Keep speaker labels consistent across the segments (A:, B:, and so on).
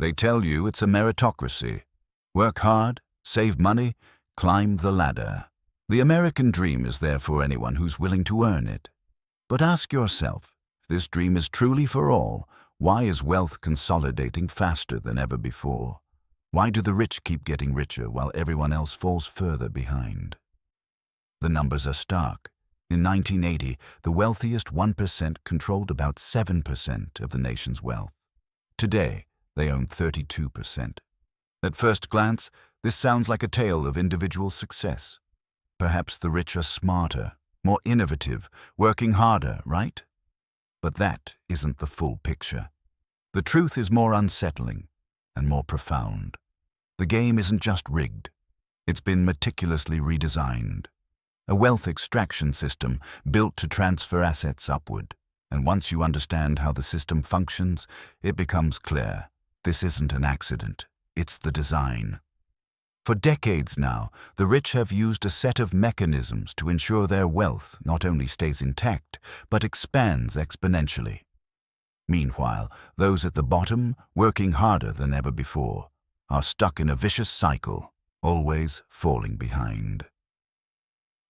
A: They tell you it's a meritocracy. Work hard, save money, climb the ladder. The American dream is there for anyone who's willing to earn it. But ask yourself, if this dream is truly for all, why is wealth consolidating faster than ever before? Why do the rich keep getting richer while everyone else falls further behind? The numbers are stark. In 1980, the wealthiest 1% controlled about 7% of the nation's wealth. Today, they own 32%. At first glance, this sounds like a tale of individual success. Perhaps the rich are smarter, more innovative, working harder, right? But that isn't the full picture. The truth is more unsettling and more profound. The game isn't just rigged. It's been meticulously redesigned. A wealth extraction system built to transfer assets upward. And once you understand how the system functions, it becomes clear. This isn't an accident. It's the design. For decades now, the rich have used a set of mechanisms to ensure their wealth not only stays intact, but expands exponentially. Meanwhile, those at the bottom, working harder than ever before, are stuck in a vicious cycle, always falling behind.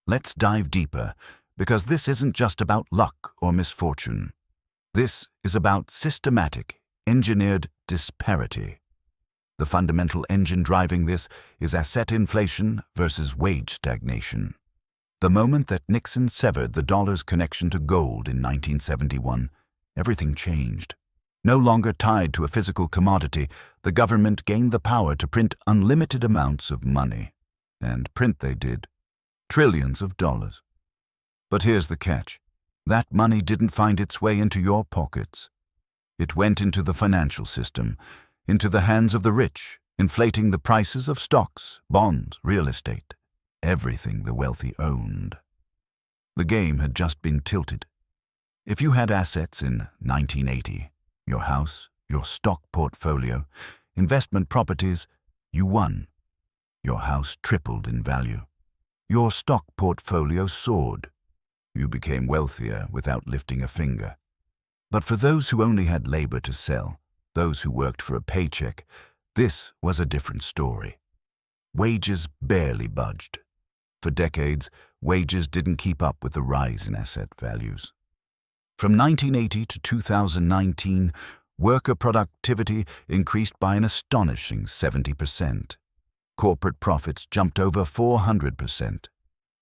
A: Let's dive deeper, because this isn't just about luck or misfortune. This is about systematic, engineered disparity. The fundamental engine driving this is asset inflation versus wage stagnation. The moment that Nixon severed the dollar's connection to gold in 1971, everything changed. No longer tied to a physical commodity, the government gained the power to print unlimited amounts of money. And print they did. Trillions of dollars. But here's the catch. That money didn't find its way into your pockets. It went into the financial system, into the hands of the rich, inflating the prices of stocks, bonds, real estate, everything the wealthy owned. The game had just been tilted. If you had assets in 1980, your house, your stock portfolio, investment properties, you won. Your house tripled in value. Your stock portfolio soared. You became wealthier without lifting a finger. But for those who only had labor to sell, those who worked for a paycheck, this was a different story. Wages barely budged. For decades, wages didn't keep up with the rise in asset values. From 1980 to 2019, worker productivity increased by an astonishing 70%. Corporate profits jumped over 400%.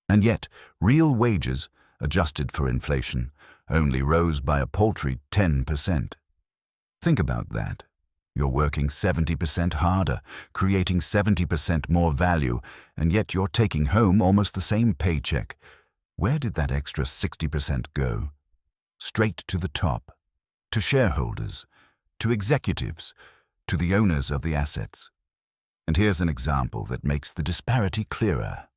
A: And yet, real wages, adjusted for inflation, only rose by a paltry 10%. Think about that. You're working 70% harder, creating 70% more value, and yet you're taking home almost the same paycheck. Where did that extra 60% go? Straight to the top, to shareholders, to executives, to the owners of the assets. And here's an example that makes the disparity clearer.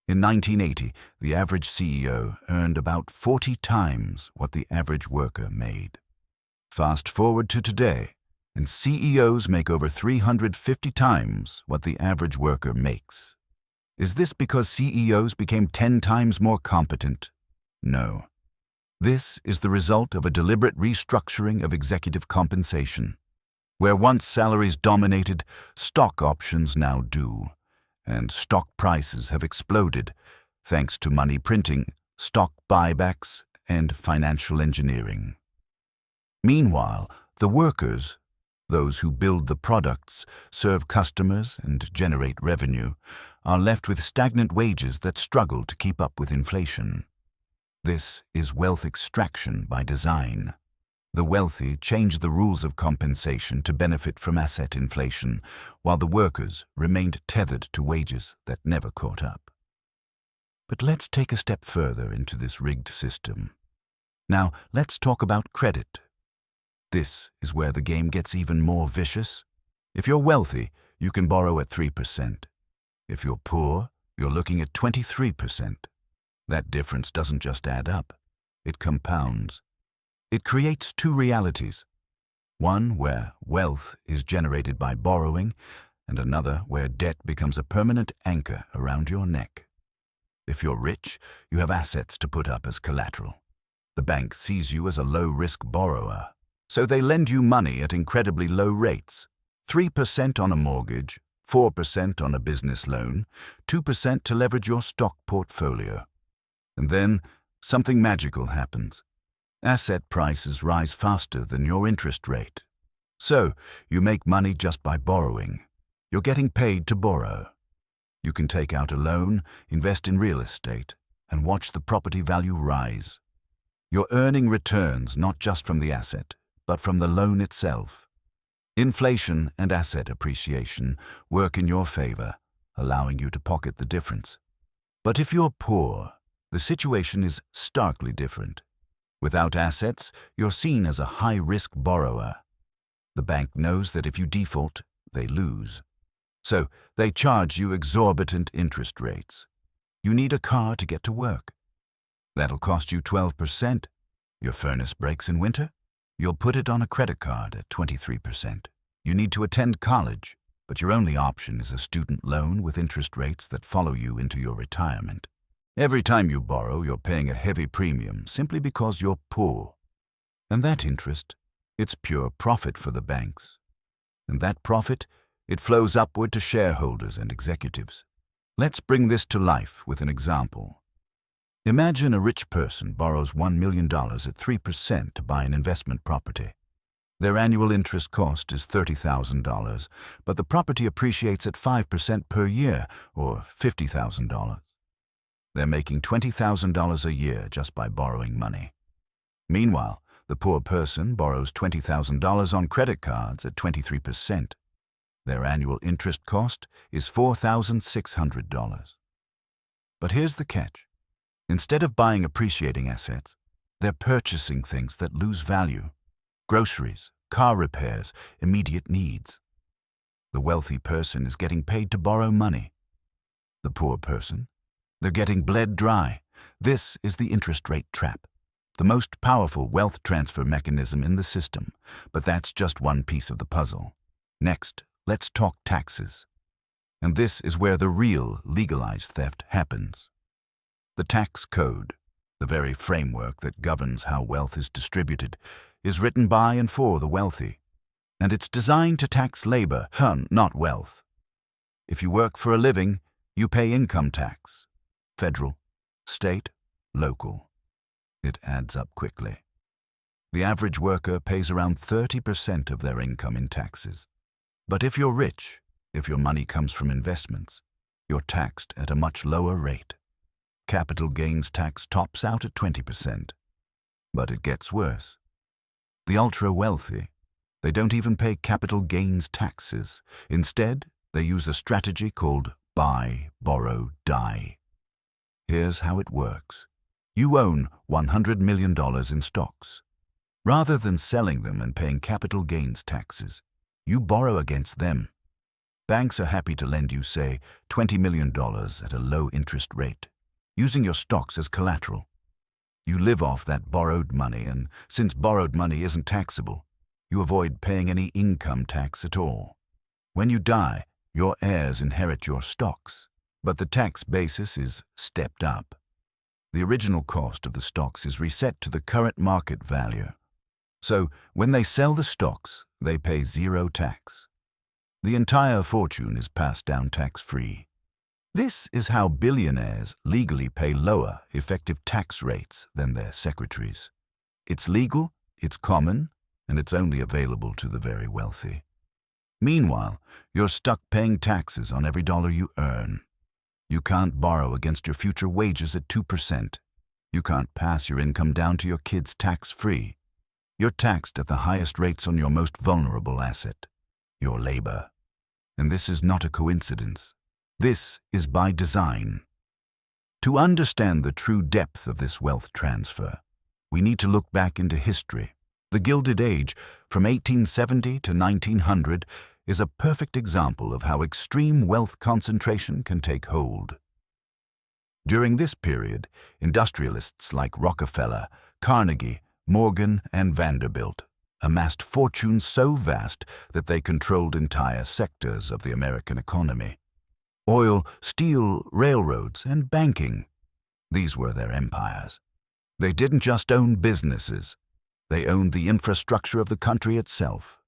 A: In 1980, the average CEO earned about 40 times what the average worker made. Fast forward to today, and CEOs make over 350 times what the average worker makes. Is this because CEOs became 10 times more competent? No. This is the result of a deliberate restructuring of executive compensation. Where once salaries dominated, stock options now do. And stock prices have exploded thanks to money printing, stock buybacks, and financial engineering. Meanwhile, the workers, those who build the products, serve customers, and generate revenue, are left with stagnant wages that struggle to keep up with inflation. This is wealth extraction by design. The wealthy change the rules of compensation to benefit from asset inflation, while the workers remained tethered to wages that never caught up. But let's take a step further into this rigged system. Now, let's talk about credit. This is where the game gets even more vicious. If you're wealthy, you can borrow at 3%. If you're poor, you're looking at 23%. That difference doesn't just add up, it compounds. It creates two realities, one where wealth is generated by borrowing, and another where debt becomes a permanent anchor around your neck. If you're rich, you have assets to put up as collateral. The bank sees you as a low-risk borrower, so they lend you money at incredibly low rates. 3% on a mortgage, 4% on a business loan, 2% to leverage your stock portfolio. And then something magical happens. Asset prices rise faster than your interest rate. So, you make money just by borrowing. You're getting paid to borrow. You can take out a loan, invest in real estate, and watch the property value rise. You're earning returns not just from the asset, but from the loan itself. Inflation and asset appreciation work in your favor, allowing you to pocket the difference. But if you're poor, the situation is starkly different. Without assets, you're seen as a high-risk borrower. The bank knows that if you default, they lose. So they charge you exorbitant interest rates. You need a car to get to work. That'll cost you 12%. Your furnace breaks in winter? You'll put it on a credit card at 23%. You need to attend college, but your only option is a student loan with interest rates that follow you into your retirement. Every time you borrow, you're paying a heavy premium simply because you're poor. And that interest, it's pure profit for the banks. And that profit, it flows upward to shareholders and executives. Let's bring this to life with an example. Imagine a rich person borrows $1 million at 3% to buy an investment property. Their annual interest cost is $30,000, but the property appreciates at 5% per year, or $50,000. They're making $20,000 a year just by borrowing money. Meanwhile, the poor person borrows $20,000 on credit cards at 23%. Their annual interest cost is $4,600. But here's the catch. Instead of buying appreciating assets, they're purchasing things that lose value. Groceries, car repairs, immediate needs. The wealthy person is getting paid to borrow money. The poor person, they're getting bled dry. This is the interest rate trap, the most powerful wealth transfer mechanism in the system, but that's just one piece of the puzzle. Next, let's talk taxes. And this is where the real legalized theft happens. The tax code, the very framework that governs how wealth is distributed, is written by and for the wealthy. And it's designed to tax labor, not wealth. If you work for a living, you pay income tax. Federal, state, local. It adds up quickly. The average worker pays around 30% of their income in taxes. But if you're rich, if your money comes from investments, you're taxed at a much lower rate. Capital gains tax tops out at 20%. But it gets worse. The ultra-wealthy, they don't even pay capital gains taxes. Instead, they use a strategy called buy, borrow, die. Here's how it works. You own $100 million in stocks. Rather than selling them and paying capital gains taxes, you borrow against them. Banks are happy to lend you, say, $20 million at a low interest rate, using your stocks as collateral. You live off that borrowed money, and since borrowed money isn't taxable, you avoid paying any income tax at all. When you die, your heirs inherit your stocks, but the tax basis is stepped up. The original cost of the stocks is reset to the current market value. So, when they sell the stocks, they pay zero tax. The entire fortune is passed down tax-free. This is how billionaires legally pay lower effective tax rates than their secretaries. It's legal, it's common, and it's only available to the very wealthy. Meanwhile, you're stuck paying taxes on every dollar you earn. You can't borrow against your future wages at 2%. You can't pass your income down to your kids tax-free. You're taxed at the highest rates on your most vulnerable asset, your labor. And this is not a coincidence. This is by design. To understand the true depth of this wealth transfer, we need to look back into history. The Gilded Age, from 1870 to 1900, is a perfect example of how extreme wealth concentration can take hold. During this period, industrialists like Rockefeller, Carnegie, Morgan, and Vanderbilt amassed fortunes so vast that they controlled entire sectors of the American economy. Oil, steel, railroads, and banking. These were their empires. They didn't just own businesses. They owned the infrastructure of the country itself.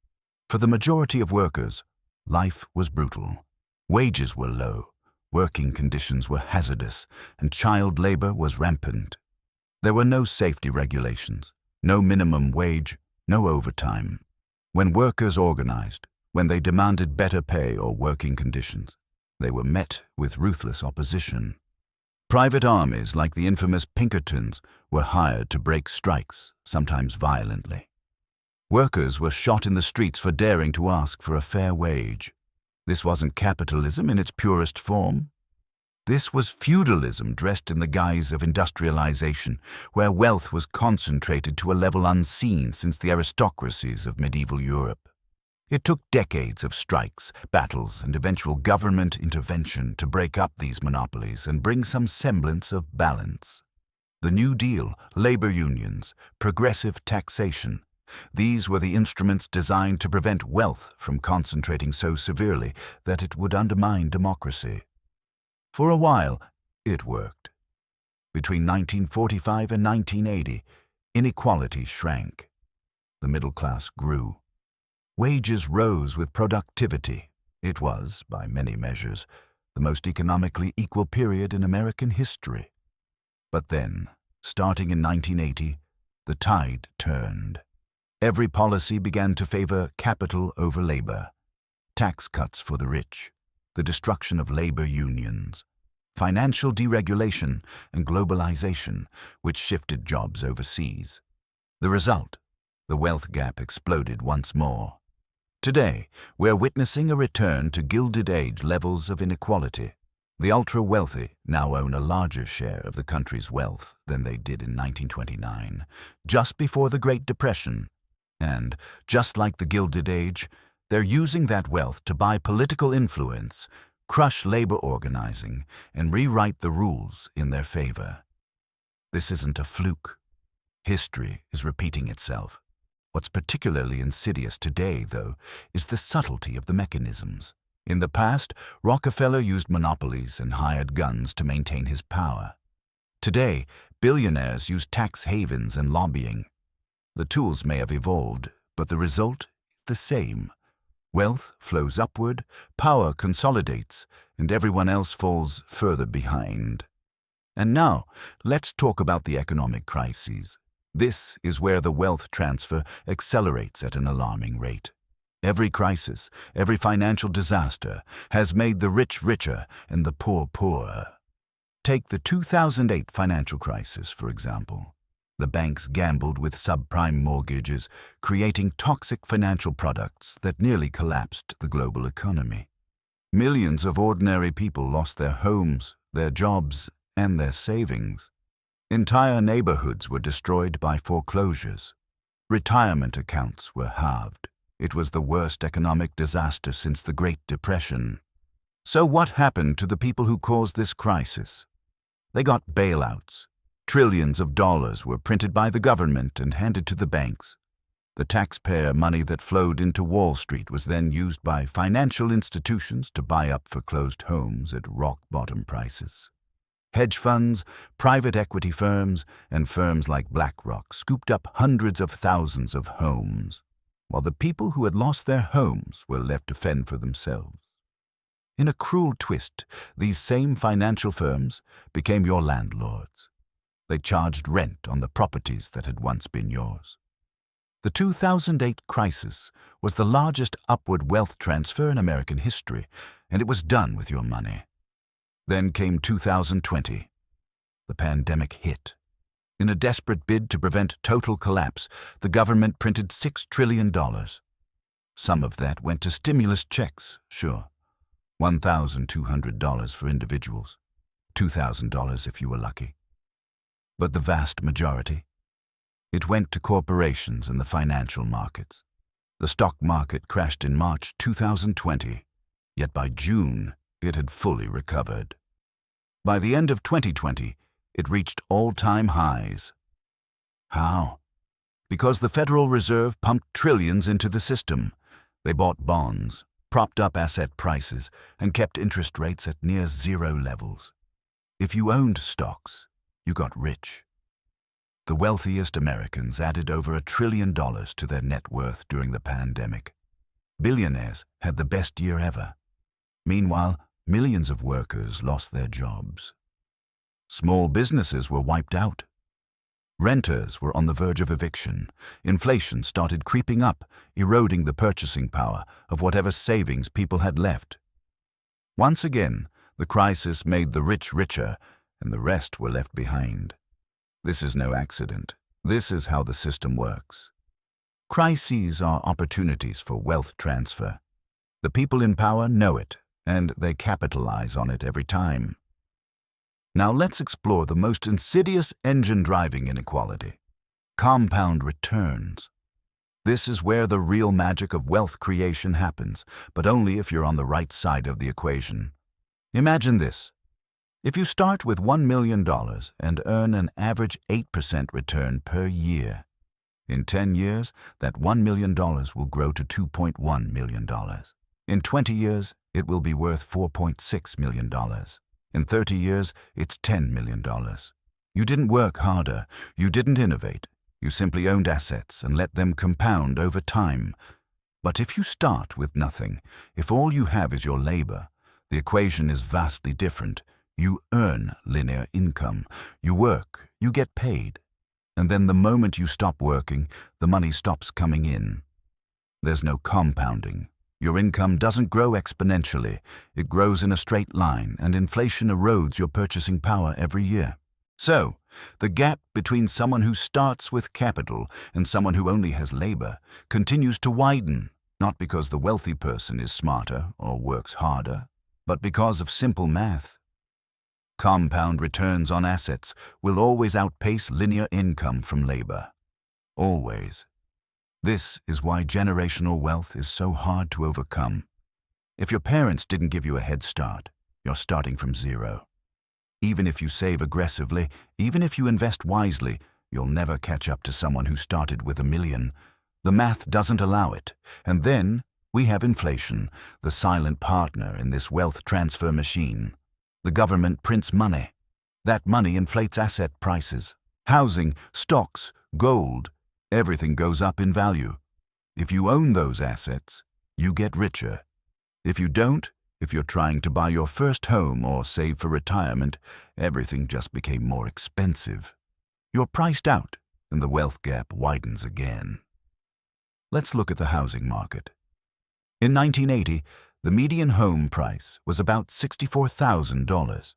A: For the majority of workers, Life was brutal. Wages were low, working conditions were hazardous, and child labor was rampant. There were no safety regulations, no minimum wage, no overtime. When workers organized, when they demanded better pay or working conditions, they were met with ruthless opposition. Private armies like the infamous Pinkertons were hired to break strikes, sometimes violently. Workers were shot in the streets for daring to ask for a fair wage. This wasn't capitalism in its purest form. This was feudalism dressed in the guise of industrialization, where wealth was concentrated to a level unseen since the aristocracies of medieval Europe. It took decades of strikes, battles, and eventual government intervention to break up these monopolies and bring some semblance of balance. The New Deal, labor unions, progressive taxation, these were the instruments designed to prevent wealth from concentrating so severely that it would undermine democracy. For a while, it worked. Between 1945 and 1980, inequality shrank. The middle class grew. Wages rose with productivity. It was, by many measures, the most economically equal period in American history. But then, starting in 1980, the tide turned. Every policy began to favor capital over labor. Tax cuts for the rich, the destruction of labor unions, financial deregulation and globalization, which shifted jobs overseas. The result, the wealth gap exploded once more. Today, we're witnessing a return to Gilded Age levels of inequality. The ultra-wealthy now own a larger share of the country's wealth than they did in 1929, just before the Great Depression. And, just like the Gilded Age, they're using that wealth to buy political influence, crush labor organizing, and rewrite the rules in their favor. This isn't a fluke. History is repeating itself. What's particularly insidious today, though, is the subtlety of the mechanisms. In the past, Rockefeller used monopolies and hired guns to maintain his power. Today, billionaires use tax havens and lobbying. The tools may have evolved, but the result is the same. Wealth flows upward, power consolidates, and everyone else falls further behind. And now, let's talk about the economic crises. This is where the wealth transfer accelerates at an alarming rate. Every crisis, every financial disaster has made the rich richer and the poor poorer. Take the 2008 financial crisis, for example. The banks gambled with subprime mortgages, creating toxic financial products that nearly collapsed the global economy. Millions of ordinary people lost their homes, their jobs, and their savings. Entire neighborhoods were destroyed by foreclosures. Retirement accounts were halved. It was the worst economic disaster since the Great Depression. So what happened to the people who caused this crisis? They got bailouts. Trillions of dollars were printed by the government and handed to the banks. The taxpayer money that flowed into Wall Street was then used by financial institutions to buy up foreclosed homes at rock-bottom prices. Hedge funds, private equity firms, and firms like BlackRock scooped up hundreds of thousands of homes, while the people who had lost their homes were left to fend for themselves. In a cruel twist, these same financial firms became your landlords. They charged rent on the properties that had once been yours. The 2008 crisis was the largest upward wealth transfer in American history, and it was done with your money. Then came 2020. The pandemic hit. In a desperate bid to prevent total collapse, the government printed $6 trillion. Some of that went to stimulus checks, sure. $1,200 for individuals, $2,000 if you were lucky. But the vast majority, it went to corporations and the financial markets. The stock market crashed in March 2020, yet by June it had fully recovered. By the end of 2020, it reached all-time highs. How? Because the Federal Reserve pumped trillions into the system. They bought bonds, propped up asset prices, and kept interest rates at near zero levels. If you owned stocks, you got rich. The wealthiest Americans added over $1 trillion to their net worth during the pandemic. Billionaires had the best year ever. Meanwhile, millions of workers lost their jobs. Small businesses were wiped out. Renters were on the verge of eviction. Inflation started creeping up, eroding the purchasing power of whatever savings people had left. Once again, the crisis made the rich richer, and the rest were left behind. This is no accident. This is how the system works. Crises are opportunities for wealth transfer. The people in power know it, and they capitalize on it every time. Now let's explore the most insidious engine driving inequality: compound returns. This is where the real magic of wealth creation happens, but only if you're on the right side of the equation. Imagine this. If you start with $1 million and earn an average 8% return per year, in 10 years, that $1 million will grow to $2.1 million. In 20 years, it will be worth $4.6 million. In 30 years, it's $10 million. You didn't work harder. You didn't innovate. You simply owned assets and let them compound over time. But if you start with nothing, if all you have is your labor, the equation is vastly different. You earn linear income. You work. You get paid. And then the moment you stop working, the money stops coming in. There's no compounding. Your income doesn't grow exponentially. It grows in a straight line, and inflation erodes your purchasing power every year. So, the gap between someone who starts with capital and someone who only has labor continues to widen, not because the wealthy person is smarter or works harder, but because of simple math. Compound returns on assets will always outpace linear income from labor. Always. This is why generational wealth is so hard to overcome. If your parents didn't give you a head start, you're starting from zero. Even if you save aggressively, even if you invest wisely, you'll never catch up to someone who started with $1 million. The math doesn't allow it. And then we have inflation, the silent partner in this wealth transfer machine. The government prints money. That money inflates asset prices. Housing, stocks, gold, everything goes up in value. If you own those assets, you get richer. If you don't, if you're trying to buy your first home or save for retirement, everything just became more expensive. You're priced out, and the wealth gap widens again. Let's look at the housing market. In 1980, the median home price was about $64,000.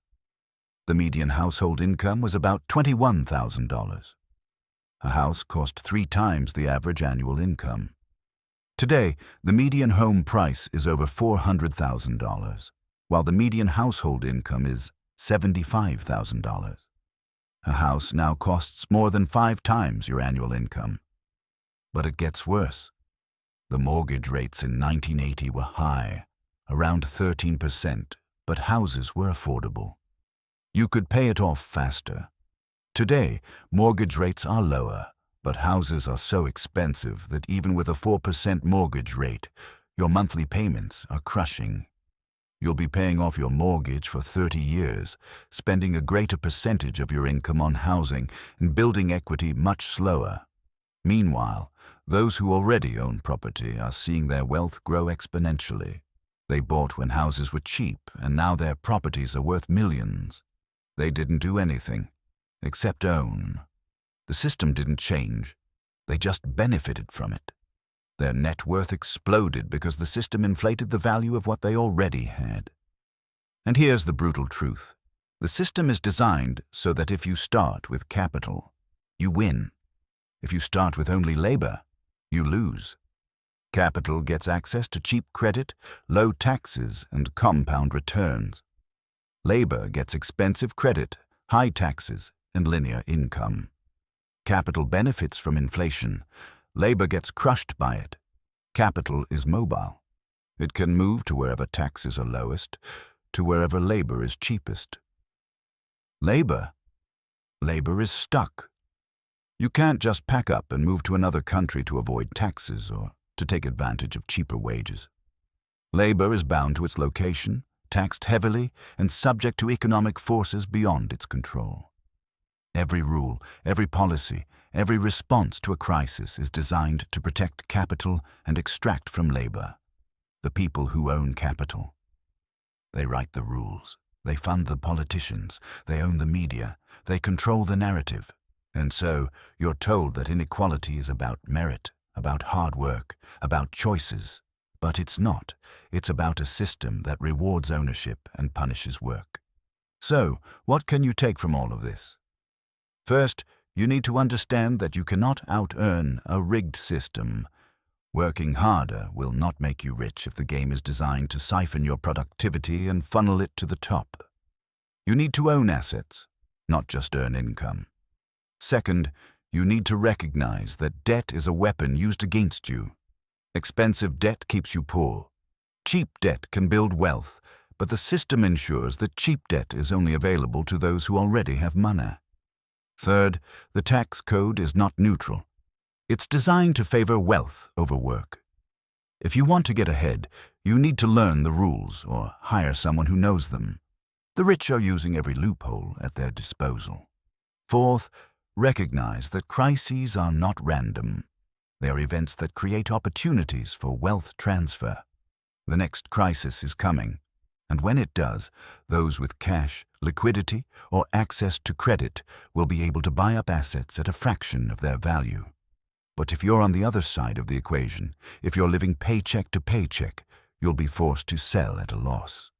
A: The median household income was about $21,000. A house cost 3 times the average annual income. Today, the median home price is over $400,000, while the median household income is $75,000. A house now costs more than 5 times your annual income. But it gets worse. The mortgage rates in 1980 were high, around 13%, but houses were affordable. You could pay it off faster. Today, mortgage rates are lower, but houses are so expensive that even with a 4% mortgage rate, your monthly payments are crushing. You'll be paying off your mortgage for 30 years, spending a greater percentage of your income on housing and building equity much slower. Meanwhile, those who already own property are seeing their wealth grow exponentially. They bought when houses were cheap, and now their properties are worth millions. They didn't do anything, except own. The system didn't change. They just benefited from it. Their net worth exploded because the system inflated the value of what they already had. And here's the brutal truth. The system is designed so that if you start with capital, you win. If you start with only labor, you lose. Capital gets access to cheap credit, low taxes, and compound returns. Labor gets expensive credit, high taxes, and linear income. Capital benefits from inflation. Labor gets crushed by it. Capital is mobile. It can move to wherever taxes are lowest, to wherever labor is cheapest. Labor is stuck. You can't just pack up and move to another country to avoid taxes or to take advantage of cheaper wages. Labor is bound to its location, taxed heavily, and subject to economic forces beyond its control. Every rule, every policy, every response to a crisis is designed to protect capital and extract from labor. the people who own capital. They write the rules. They fund the politicians. They own the media. They control the narrative. And so you're told that inequality is about merit, about hard work, about choices. But it's not. It's about a system that rewards ownership and punishes work. So, what can you take from all of this? First, you need to understand that you cannot out-earn a rigged system. Working harder will not make you rich if the game is designed to siphon your productivity and funnel it to the top. You need to own assets, not just earn income. Second, you need to recognize that debt is a weapon used against you. Expensive debt keeps you poor. Cheap debt can build wealth, but the system ensures that cheap debt is only available to those who already have money. Third, the tax code is not neutral. It's designed to favor wealth over work. If you want to get ahead, you need to learn the rules or hire someone who knows them. The rich are using every loophole at their disposal. Fourth, recognize that crises are not random. They are events that create opportunities for wealth transfer. The next crisis is coming, and when it does, those with cash, liquidity, or access to credit will be able to buy up assets at a fraction of their value. But if you're on the other side of the equation, if you're living paycheck to paycheck, you'll be forced to sell at a loss.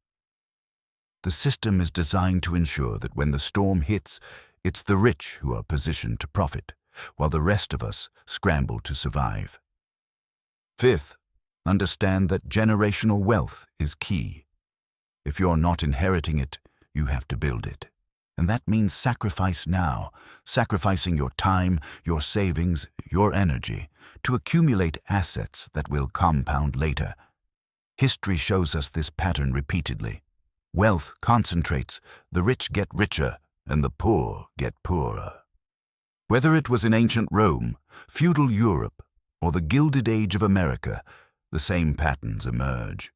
A: The system is designed to ensure that when the storm hits, it's the rich who are positioned to profit, while the rest of us scramble to survive. Fifth, understand that generational wealth is key. If you're not inheriting it, you have to build it. And that means sacrifice now, sacrificing your time, your savings, your energy, to accumulate assets that will compound later. History shows us this pattern repeatedly. Wealth concentrates, the rich get richer, and the poor get poorer. Whether it was in ancient Rome, feudal Europe, or the Gilded Age of America, the same patterns emerge.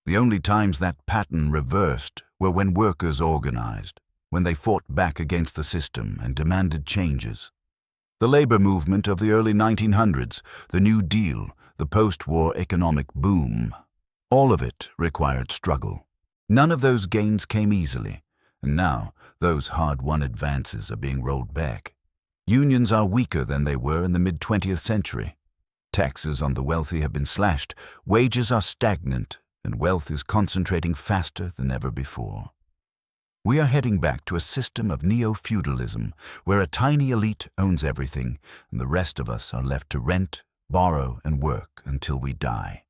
A: The only times that pattern reversed were when workers organized, when they fought back against the system and demanded changes. The labor movement of the early 1900s, the New Deal, the post-war economic boom, all of it required struggle. None of those gains came easily, and now those hard-won advances are being rolled back. Unions are weaker than they were in the mid-20th century. Taxes on the wealthy have been slashed, wages are stagnant, and wealth is concentrating faster than ever before. We are heading back to a system of neo-feudalism, where a tiny elite owns everything, and the rest of us are left to rent, borrow, and work until we die.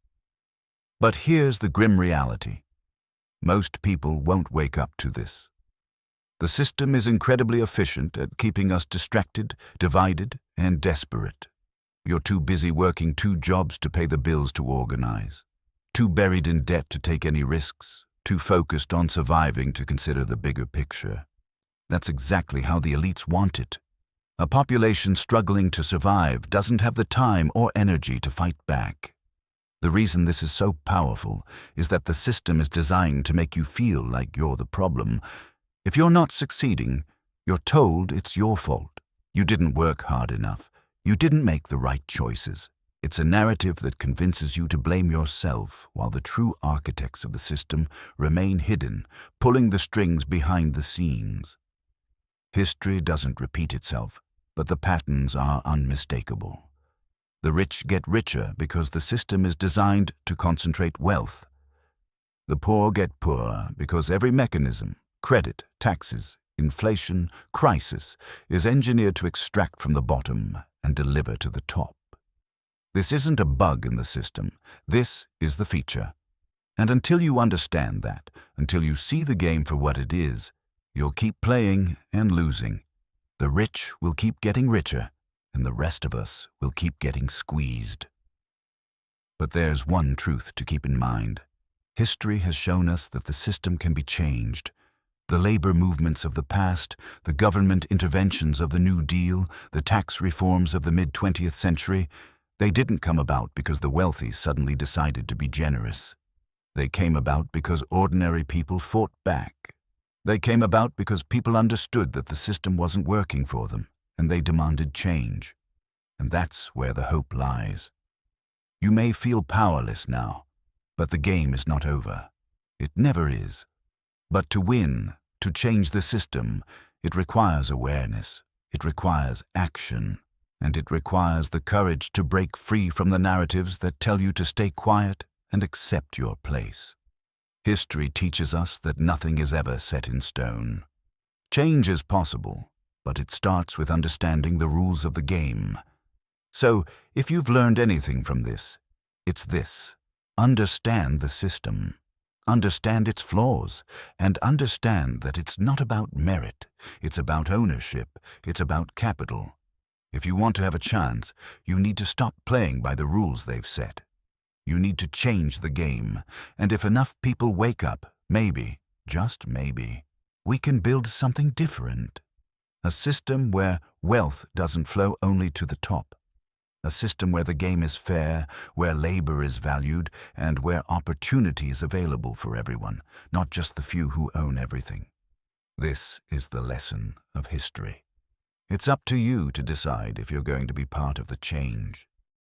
A: But here's the grim reality. Most people won't wake up to this. The system is incredibly efficient at keeping us distracted, divided, and desperate. You're too busy working 2 jobs to pay the bills to organize, too buried in debt to take any risks, too focused on surviving to consider the bigger picture. That's exactly how the elites want it. A population struggling to survive doesn't have the time or energy to fight back. The reason this is so powerful is that the system is designed to make you feel like you're the problem. If you're not succeeding, you're told it's your fault. You didn't work hard enough. You didn't make the right choices. It's a narrative that convinces you to blame yourself, while the true architects of the system remain hidden, pulling the strings behind the scenes. History doesn't repeat itself, but the patterns are unmistakable. The rich get richer because the system is designed to concentrate wealth. The poor get poorer because every mechanism, credit, taxes, inflation, crisis, is engineered to extract from the bottom and deliver to the top. This isn't a bug in the system. This is the feature. And until you understand that, until you see the game for what it is, you'll keep playing and losing. The rich will keep getting richer, and the rest of us will keep getting squeezed. But there's one truth to keep in mind. History has shown us that the system can be changed. The labor movements of the past, the government interventions of the New Deal, the tax reforms of the mid-20th century, they didn't come about because the wealthy suddenly decided to be generous. They came about because ordinary people fought back. They came about because people understood that the system wasn't working for them, and they demanded change. And that's where the hope lies. You may feel powerless now, But the game is not over. It never is. But to win, to change the system, it requires awareness, it requires action, and it requires the courage to break free from the narratives that tell you to stay quiet and accept your place. History teaches us that nothing is ever set in stone. Change is possible, but it starts with understanding the rules of the game. So, if you've learned anything from this, it's this: understand the system, understand its flaws, and understand that it's not about merit, it's about ownership, it's about capital. If you want to have a chance, you need to stop playing by the rules they've set. You need to change the game, and if enough people wake up, maybe, just maybe, we can build something different. A system where wealth doesn't flow only to the top. A system where the game is fair, where labor is valued, and where opportunity is available for everyone, not just the few who own everything. This is the lesson of history. It's up to you to decide if you're going to be part of the change.